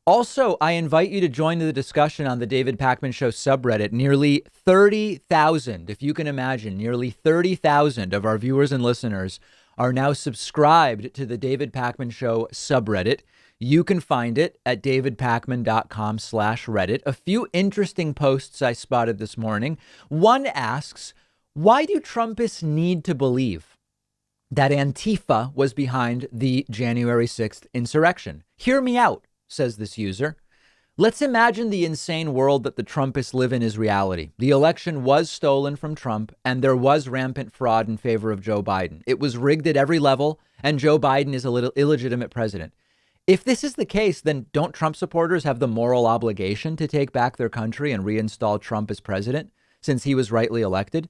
Also, I invite you to join the discussion on the David Pakman Show subreddit. Nearly 30,000, if you can imagine, nearly 30,000 of our viewers and listeners are now subscribed to the David Pakman Show subreddit. You can find it at davidpakman.com/Reddit. A few interesting posts I spotted this morning. One asks, why do Trumpists need to believe that Antifa was behind the January 6th insurrection? Hear me out, says this user. Let's imagine the insane world that the Trumpists live in is reality. The election was stolen from Trump, and there was rampant fraud in favor of Joe Biden. It was rigged at every level, and Joe Biden is a little illegitimate president. If this is the case, then don't Trump supporters have the moral obligation to take back their country and reinstall Trump as president, since he was rightly elected?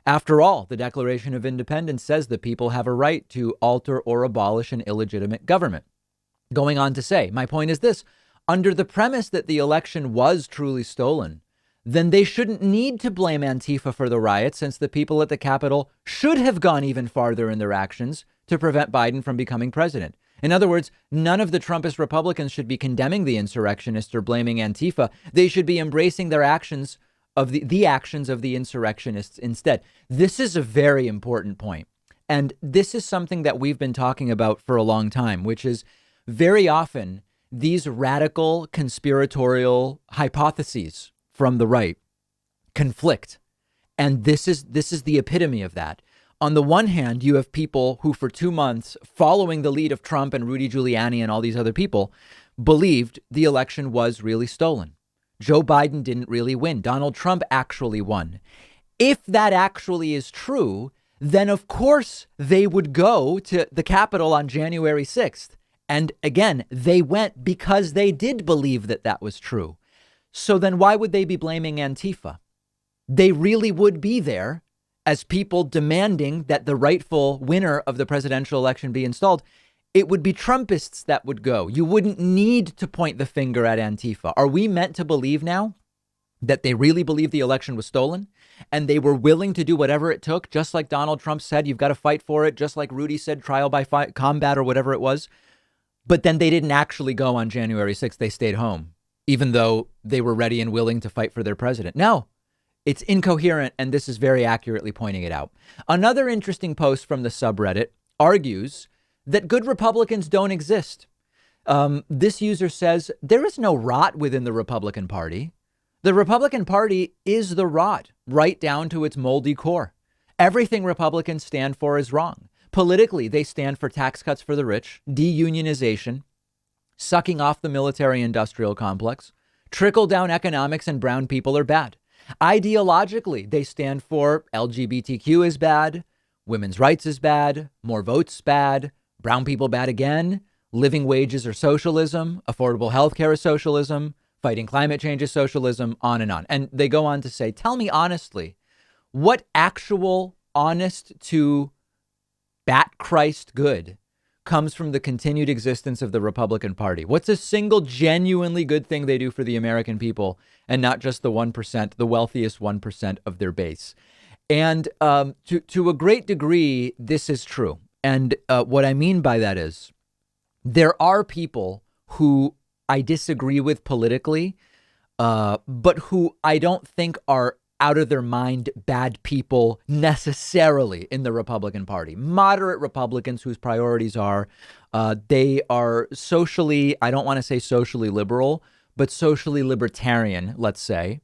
After all, the Declaration of Independence says that people have a right to alter or abolish an illegitimate government. Going on to say, my point is this: under the premise that the election was truly stolen, then they shouldn't need to blame Antifa for the riots, since the people at the Capitol should have gone even farther in their actions to prevent Biden from becoming president. In other words, none of the Trumpist Republicans should be condemning the insurrectionists or blaming Antifa. They should be embracing their actions of the actions of the insurrectionists instead. This is a very important point. And this is something that we've been talking about for a long time, which is very often these radical conspiratorial hypotheses from the right conflict. And this is the epitome of that. On the one hand, you have people who for 2 months, following the lead of Trump and Rudy Giuliani and all these other people, believed the election was really stolen. Joe Biden didn't really win. Donald Trump actually won. If that actually is true, then of course they would go to the Capitol on January 6th. And again, they went because they did believe that that was true. So then why would they be blaming Antifa? They really would be there as people demanding that the rightful winner of the presidential election be installed. It would be Trumpists that would go. You wouldn't need to point the finger at Antifa. Are we meant to believe now that they really believe the election was stolen and they were willing to do whatever it took? Just like Donald Trump said, you've got to fight for it. Just like Rudy said, trial by combat or whatever it was. But then they didn't actually go on January 6th. They stayed home, even though they were ready and willing to fight for their president. No, it's incoherent. And this is very accurately pointing it out. Another interesting post from the subreddit argues that good Republicans don't exist. This user says there is no rot within the Republican Party. The Republican Party is the rot right down to its moldy core. Everything Republicans stand for is wrong. Politically, they stand for tax cuts for the rich, deunionization, sucking off the military industrial complex, trickle down economics, and brown people are bad. Ideologically, they stand for LGBTQ is bad, women's rights is bad, more votes bad, brown people bad again, living wages are socialism, affordable health care is socialism, fighting climate change is socialism, on and on. And they go on to say, tell me honestly, what actual honest to bat Christ good comes from the continued existence of the Republican Party? What's a single genuinely good thing they do for the American people and not just the 1%, the wealthiest 1% of their base? And to a great degree, this is true. And what I mean by that is there are people who I disagree with politically, but who I don't think are out of their mind bad people necessarily in the Republican Party. Moderate Republicans whose priorities are they are socially, I don't want to say socially liberal, but socially libertarian, let's say,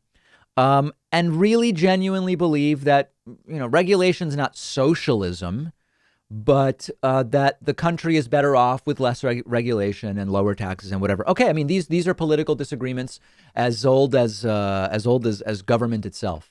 and really genuinely believe that, you know, regulation's not socialism, but that the country is better off with less regulation and lower taxes and whatever. Okay, I mean, these are political disagreements as old as government itself.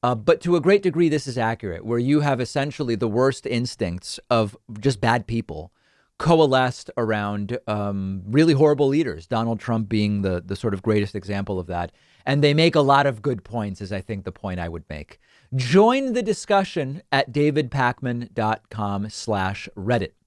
But to a great degree, this is accurate, where you have essentially the worst instincts of just bad people coalesced around really horrible leaders, Donald Trump being the sort of greatest example of that. And they make a lot of good points, is I think the point I would make. Join the discussion at davidpakman.com/Reddit.